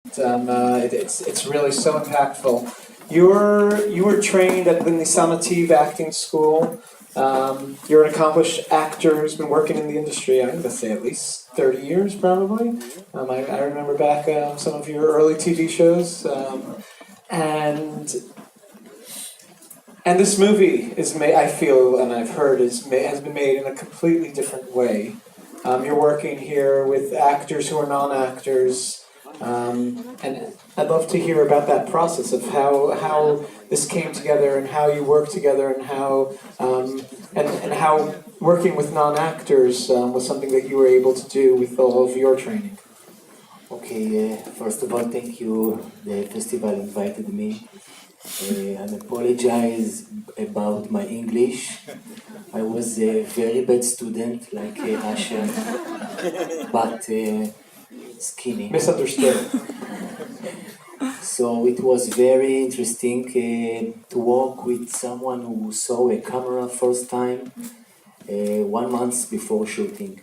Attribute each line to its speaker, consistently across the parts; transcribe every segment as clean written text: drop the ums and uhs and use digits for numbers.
Speaker 1: It's really so impactful. You were trained at the Nisanativ Acting School. You're an accomplished actor who's been working in the industry, I'm going to say at least 30 years, probably. I remember back some of your early TV shows. And this movie is made, I feel, and I've heard, has been made in a completely different way. You're working here with actors who are non-actors, and I'd love to hear about that process of how this came together and how you work together and how working with non-actors was something that you were able to do with all of your training.
Speaker 2: Okay, first of all, thank you. The festival invited me. I apologize about my English. I was a very bad student, like Asher, but skinny.
Speaker 1: Misunderstood.
Speaker 2: So it was very interesting to work with someone who saw a camera first time 1 month before shooting.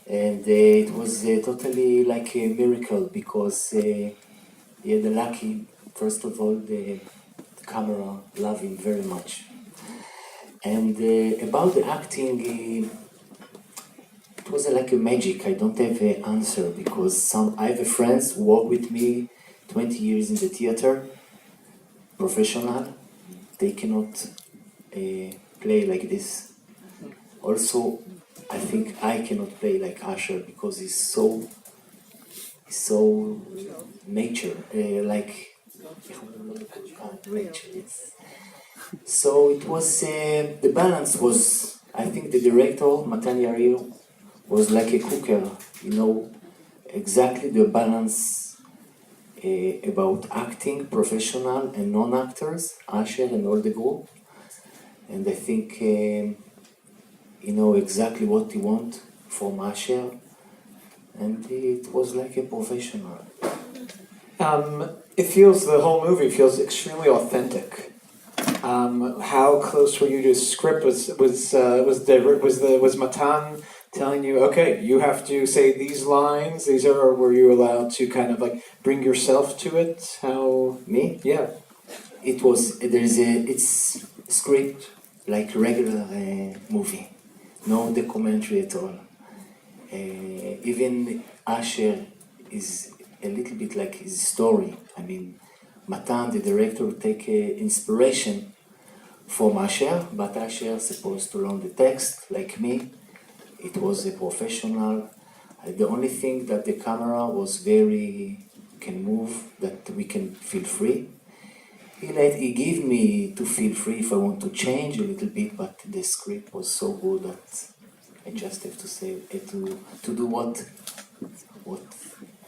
Speaker 2: And it was totally like a miracle because he had a lucky, first of all, the camera loved him very much. And about the acting, it was like a magic. I don't have an answer because I have friends who work with me 20 years in the theater, professional. They cannot play like this. Also, I think I cannot play like Asher because he's so nature, like nature. Yes. So it was the balance was. I think the director Matan Yair was like a cooker, exactly the balance about acting, professional and non-actors, Asher and all the group, and I think. Exactly what he want from Asher, and it was like a professional.
Speaker 1: The whole movie feels extremely authentic. How close were you to script? Was Matan telling you, okay, you have to say these lines? Or were you allowed to kind of like bring yourself to it? How
Speaker 2: me?
Speaker 1: Yeah.
Speaker 2: It's script like regular movie. No documentary at all. Even Asher is a little bit like his story. I mean, Matan, the director, take inspiration from Asher, but Asher is supposed to learn the text, like me. It was a professional. The only thing that the camera was can move, that we can feel free. He gave me to feel free if I want to change a little bit, but the script was so good that I just have to say to do what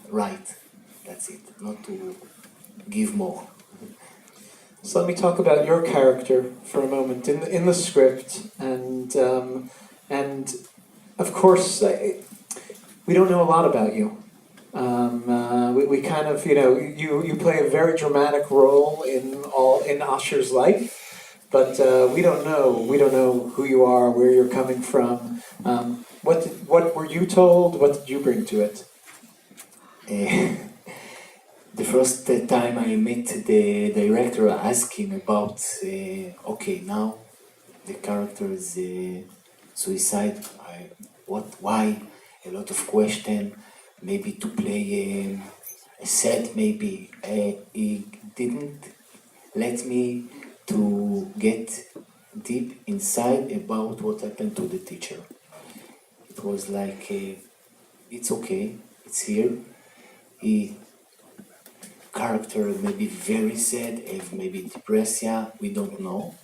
Speaker 2: right. That's it. Not to give more.
Speaker 1: So let me talk about your character for a moment in the script, and of course we don't know a lot about you. We kind of, you play a very dramatic role in Asher's life, but we don't know who you are, where you're coming from. What were you told? What did you bring to it?
Speaker 2: The first time I met the director, I asked him about, okay, now the character is suicide. Why? A lot of question. Maybe to play a set, maybe. He didn't let me to get deep inside about what happened to the teacher. It was like, it's okay, it's here. Character maybe very sad, maybe depression, we don't know.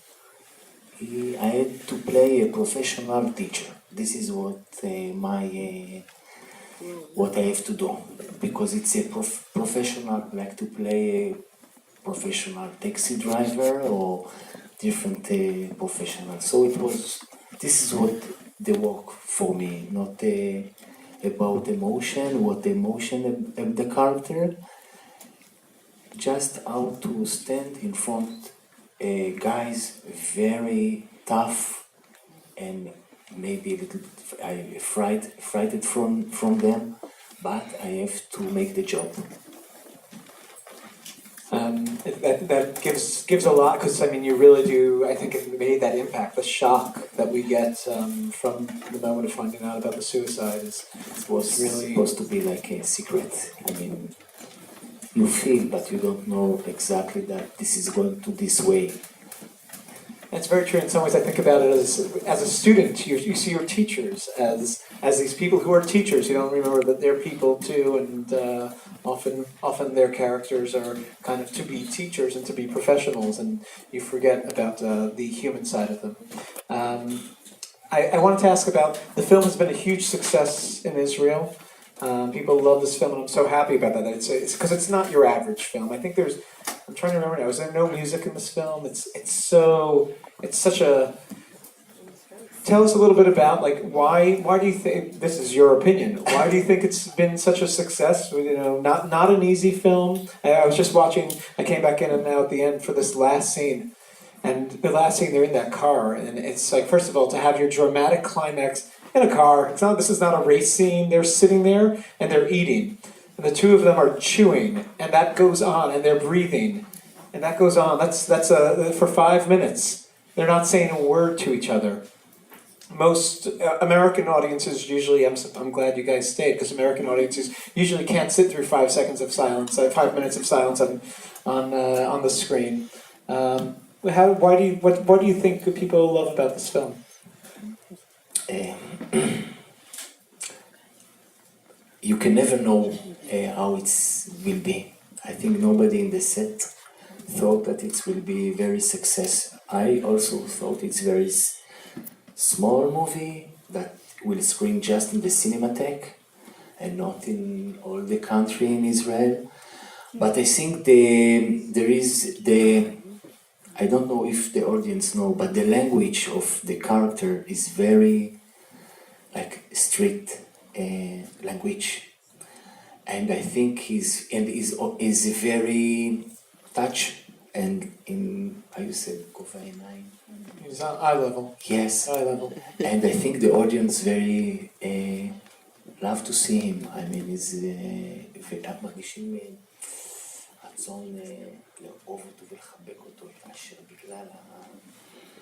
Speaker 2: I had to play a professional teacher. This is what what I have to do, because it's a professional, like to play a professional taxi driver or different professional. So this is what the work for me, not about emotion, what the emotion of the character, just how to stand in front guys very tough and maybe a little frightened from them, but I have to make the job.
Speaker 1: That gives a lot, because I mean you really do. I think it made that impact. The shock that we get from the moment of finding out about the suicide
Speaker 2: It was
Speaker 1: really
Speaker 2: supposed to be like a secret. I mean, you feel, but you don't know exactly that this is going to this way.
Speaker 1: It's very true. In some ways, I think about it as a student. You see your teachers as these people who are teachers. You don't remember that they're people too, and often their characters are kind of to be teachers and to be professionals, and you forget about the human side of them. I wanted to ask about the film has been a huge success in Israel. People love this film, and I'm so happy about that. It's because it's not your average film. I think I'm trying to remember now. Is there no music in this film? It's such a. Tell us a little bit about like why do you think this is your opinion? Why do you think it's been such a success? You know, not an easy film. I was just watching. I came back in and now at the end for this last scene, and the last scene they're in that car, and it's like first of all to have your dramatic climax in a car. This is not a race scene. They're sitting there and they're eating, and the two of them are chewing, and that goes on, and they're breathing, and that goes on. That's for 5 minutes. They're not saying a word to each other. Most American audiences usually, I'm glad you guys stayed, because American audiences usually can't sit through 5 seconds of silence, 5 minutes of silence on the screen. What do you think people love about this film?
Speaker 2: You can never know how it will be. I think nobody in the set thought that it will be very success. I also thought it's very small movie that will screen just in the Cinematheque and not in all the country in Israel. But I think I don't know if the audience know, but the language of the character is very like strict language, and I think is very touch and in how you say Kofei 9.
Speaker 1: He's on eye level.
Speaker 2: Yes,
Speaker 1: Eye level.
Speaker 2: and I think the audience very love to see him. I mean, מרגישים רצון לאהוב אותו ולחבק אותו אשר בגלל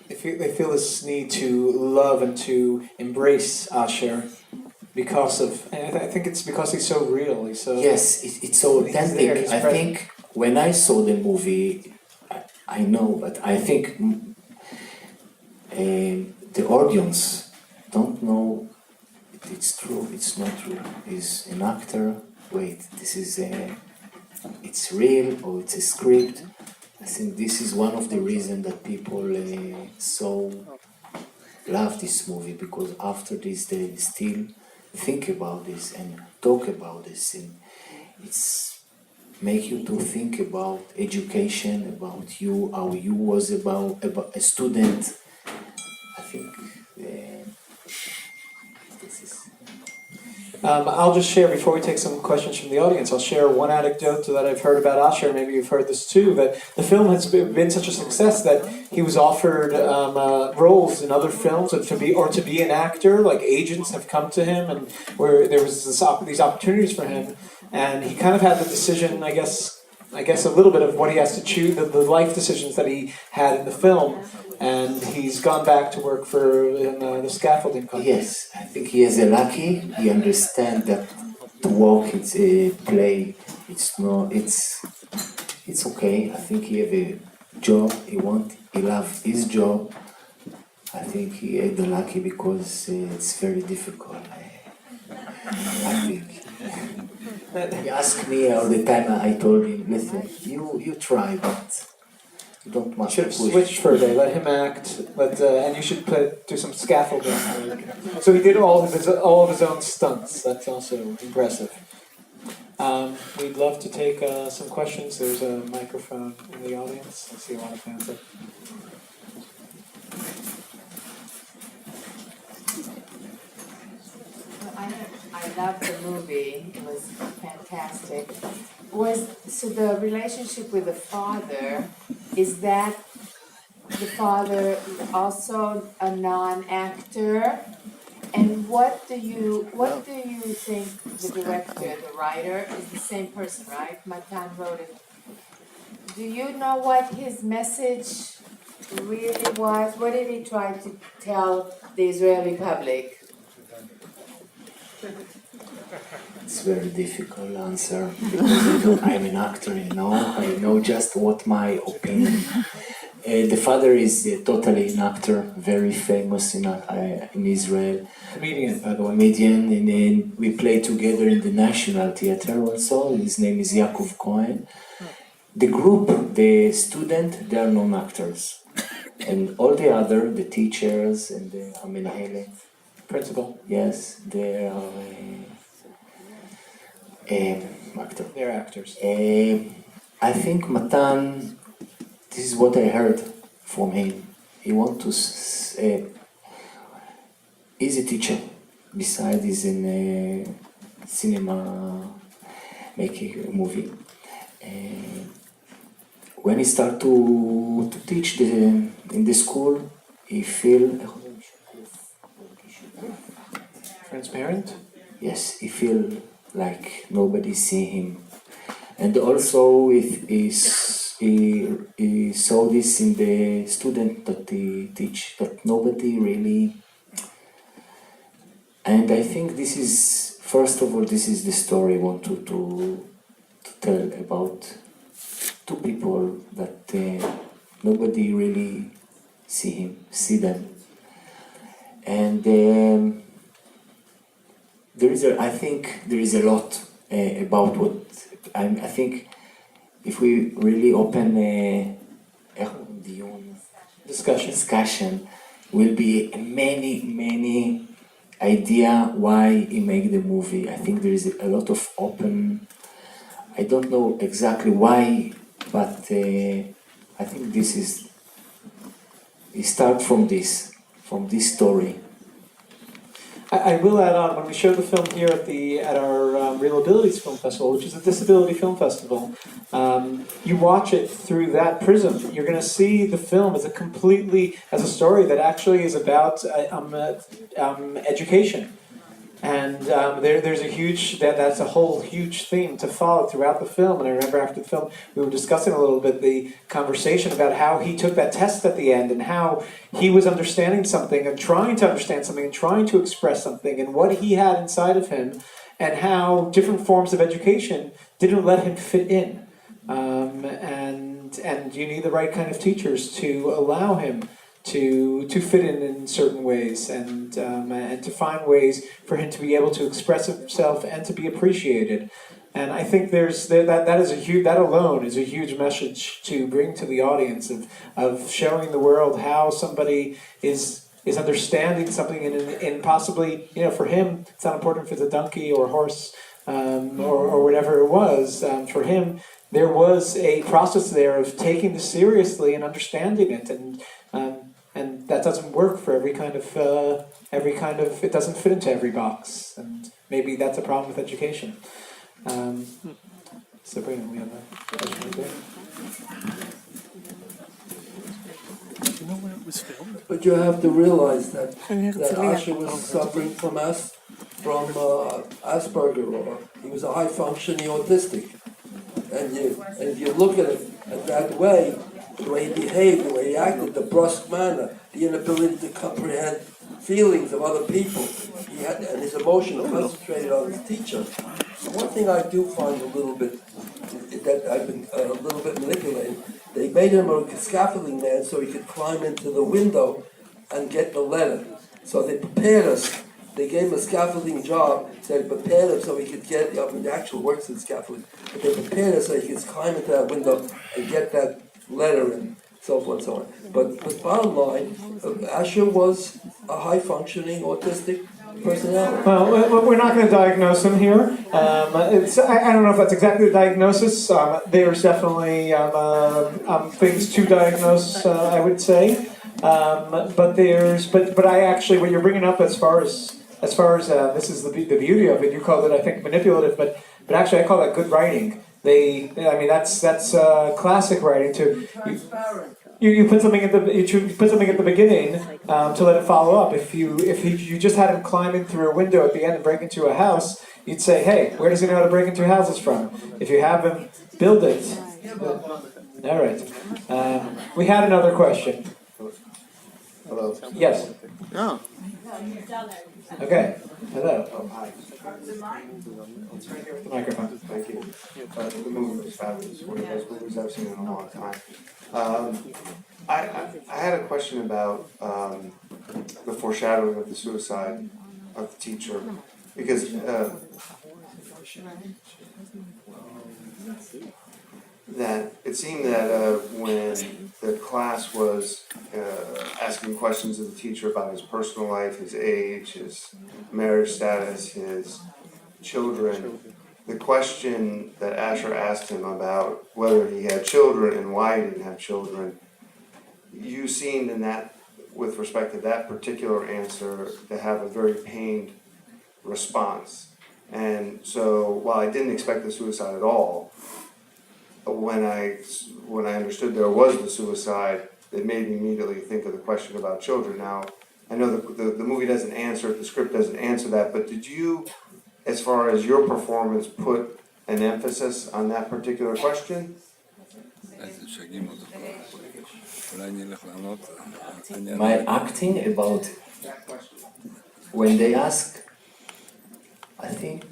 Speaker 1: They feel this need to love and to embrace Asher because of. And I think it's because he's so real. He's so.
Speaker 2: Yes, it's so authentic. I think when I saw the movie, I know, but I think the audience don't know it's true, it's not true. Is an actor? Wait, this is it's real or it's a script? I think this is one of the reasons that people so love this movie, because after this they still think about this and talk about this, and it's make you to think about education, about you, how you was about a student. I think this is.
Speaker 1: I'll just share before we take some questions from the audience. I'll share one anecdote that I've heard about Asher. Maybe you've heard this too. That the film has been such a success that he was offered roles in other films, to be an actor. Like agents have come to him, and where there was these opportunities for him, and he kind of had the decision. I guess a little bit of what he has to choose, the life decisions that he had in the film, and he's gone back to work for the scaffolding company.
Speaker 2: Yes, I think he is a lucky. He understands that to walk it's a play. It's okay. I think he have a job. He loves his job. I think he had the lucky because it's very difficult. I think. He asked me all the time. I told him, listen, you try, but you don't much.
Speaker 1: You should have switched for a day. Let him act. And you should do some scaffolding. So he did all of his own stunts. That's also impressive. We'd love to take some questions. There's a microphone in the audience. I see a lot of hands up.
Speaker 3: I loved the movie. It was fantastic. So the relationship with the father, is that the father also a non-actor? And what do you think the director, the writer, is the same person, right? Matan wrote it. do you know what his message really was? What did he try to tell the Israeli public?
Speaker 2: It's a very difficult answer because I'm an actor, I know just what my opinion. The father is totally an actor, very famous in Israel.
Speaker 1: Comedian, by the way.
Speaker 2: Comedian, and then we play together in the National Theater also. His name is Yaakov Cohen. The group, the student, they are non-actors. And all the other, the teachers and the Amenahele,
Speaker 1: Principal.
Speaker 2: yes, they are actor.
Speaker 1: They're actors.
Speaker 2: I think Matan, this is what I heard from him. He wants to, he's a teacher, besides he's in cinema, making a movie. When he start to teach in the school, he feel
Speaker 1: Transparent?
Speaker 2: yes, he feel like nobody see him, and also he saw this in the student that he teach, that nobody really. And I think this is, first of all, this is the story I want to tell about two people that nobody really see them, and I think there is a lot about what I think. If we really open discussion, will be many idea why he make the movie. I think there is a lot of open. I don't know exactly why, but I think this is. It start from this story.
Speaker 1: I will add on, when we show the film here at our Real Abilities Film Festival, which is a disability film festival, you watch it through that prism. You're going to see the film as a story that actually is about education. And there's a huge, that's a whole huge theme to follow throughout the film. And I remember after the film, we were discussing a little bit the conversation about how he took that test at the end and how he was understanding something and trying to understand something and trying to express something and what he had inside of him and how different forms of education didn't let him fit in. And you need the right kind of teachers to allow him to fit in certain ways and to find ways for him to be able to express himself and to be appreciated. And I think that alone is a huge message to bring to the audience of showing the world how somebody is understanding something in possibly, for him it's not important if it's a donkey or a horse or whatever it was. For him, there was a process there of taking this seriously and understanding it, and that doesn't work for every kind of it doesn't fit into every box, and maybe that's a problem with education. Sabrina, we have a question right there.
Speaker 4: Do you know where it was filmed?
Speaker 5: But you have to realize that Asher was suffering from Asperger, or he was a high-functioning autistic. And if you look at it that way, the way he behaved, the way he acted, the brusque manner, the inability to comprehend feelings of other people, and his emotion concentrated on his teacher. One thing I do find a little bit, that I've been a little bit manipulated, they made him a scaffolding man so he could climb into the window and get the letter. So they prepared us. They gave him a scaffolding job, so they prepared him so he could get, the actual works in scaffolding, but they prepared us so he could climb into that window and get that letter and so forth and so on. But bottom line, Asher was a high-functioning autistic personality.
Speaker 1: Well, we're not going to diagnose him here. I don't know if that's exactly the diagnosis. There's definitely things to diagnose, I would say. But I actually, what you're bringing up as far as this is the beauty of it. You called it, I think, manipulative, but actually I call that good writing. That's classic writing too. You put something at the beginning to let it follow up. If you just had him climb in through a window at the end and break into a house, you'd say, hey, where does he know how to break into houses from? If you have him build it All right. We had another question.
Speaker 6: Hello.
Speaker 1: Yes.
Speaker 6: No.
Speaker 1: Okay. Hello.
Speaker 6: Hi.
Speaker 1: The microphone.
Speaker 6: Thank you. The movie was fabulous. One of the best movies I've seen in a long time. I had a question about the foreshadowing of the suicide of the teacher, because that it seemed that when the class was asking questions of the teacher about his personal life, his age, his marriage status, his children, the question that Asher asked him about whether he had children and why he didn't have children, you seemed in that, with respect to that particular answer, to have a very pained response. And so while I didn't expect the suicide at all, when I understood there was the suicide, it made me immediately think of the question about children. Now, I know the movie doesn't answer it, the script doesn't answer that, but did you, as far as your performance, put an emphasis on that particular question?
Speaker 2: My acting about when they ask, I think,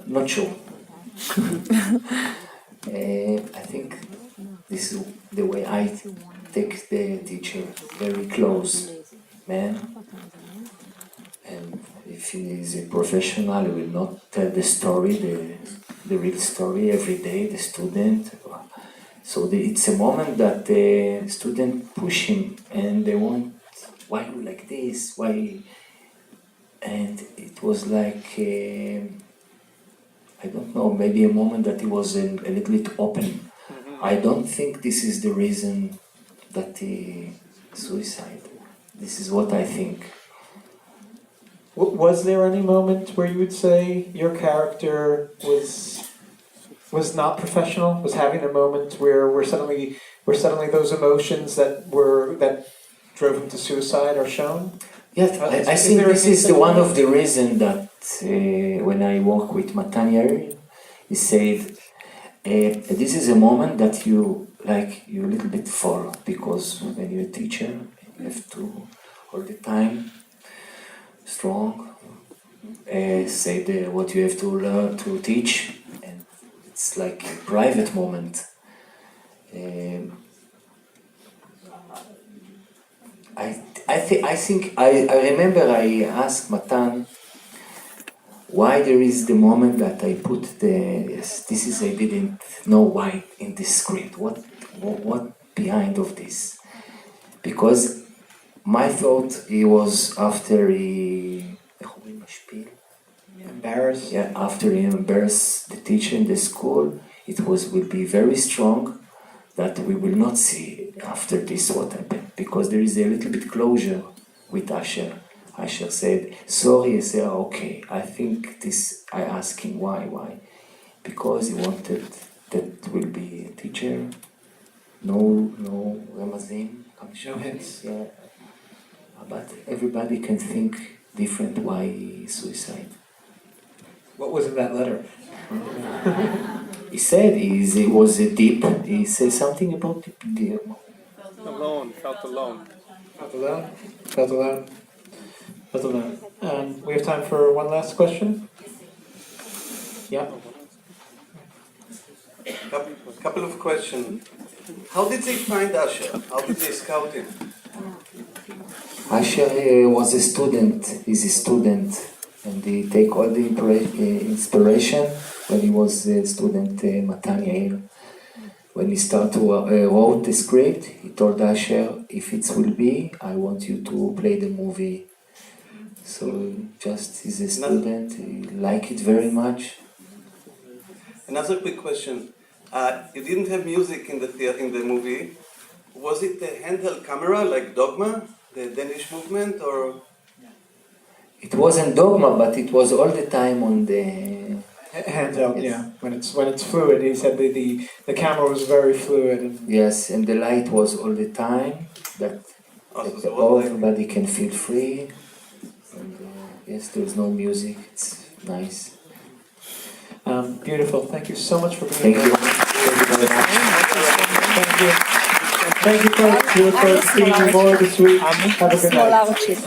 Speaker 2: not sure. I think this is the way I take the teacher, very close man. And if he is a professional, he will not tell the story, the real story every day, the student. So it's a moment that the student push him and they want, why you like this, why? And it was like, I don't know, maybe a moment that he was a little bit open. I don't think this is the reason that he suicide. This is what I think.
Speaker 1: Was there any moment where you would say your character was not professional? Was having a moment where suddenly those emotions that drove him to suicide are shown?
Speaker 2: Yes, I think this is one of the reasons that when I work with Matanya, he said, this is a moment that you a little bit fall, because when you're a teacher, you have to all the time strong, say what you have to learn to teach, and it's like a private moment. I remember I asked Matan why there is the moment that I put I didn't know why in this script, what behind of this, because my thought he was after he
Speaker 1: Embarrassed?
Speaker 2: Yeah, after he embarrassed the teacher in the school, will be very strong that we will not see after this what happened, because there is a little bit closure with Asher. Asher said, sorry, I said, okay, I think this, I asked him why, because he wanted that will be a teacher, no Ramazim,
Speaker 1: No hints.
Speaker 2: yeah, but everybody can think different why suicide.
Speaker 1: What was in that letter?
Speaker 2: He said he was deep. He said something about the
Speaker 4: Alone, felt alone.
Speaker 1: Felt alone? Felt alone? Felt alone. We have time for one last question? Yeah?
Speaker 7: Couple of questions. How did they find Asher? How did they scout him?
Speaker 2: Asher was a student. He's a student, and he take all the inspiration when he was a student. Matanya, when he started to wrote the script, he told Asher, if it will be, I want you to play the movie. So just he's a student. He liked it very much.
Speaker 7: Another quick question. You didn't have music in the movie. Was it a handheld camera like Dogma, the Danish movement, or?
Speaker 2: It wasn't Dogma, but it was all the time on the
Speaker 1: Handheld, yeah. When it's fluid, he said the camera was very fluid. And
Speaker 2: yes, and the light was all the time, that everybody can feel free. And, yes, there's no music. It's nice.
Speaker 1: beautiful. Thank you so much for being here.
Speaker 2: Thank you. Thank you very much.
Speaker 1: you. Thank you, folks. We look forward to seeing you more this week. Have a good night.
Speaker 8: סמולרצ'ית.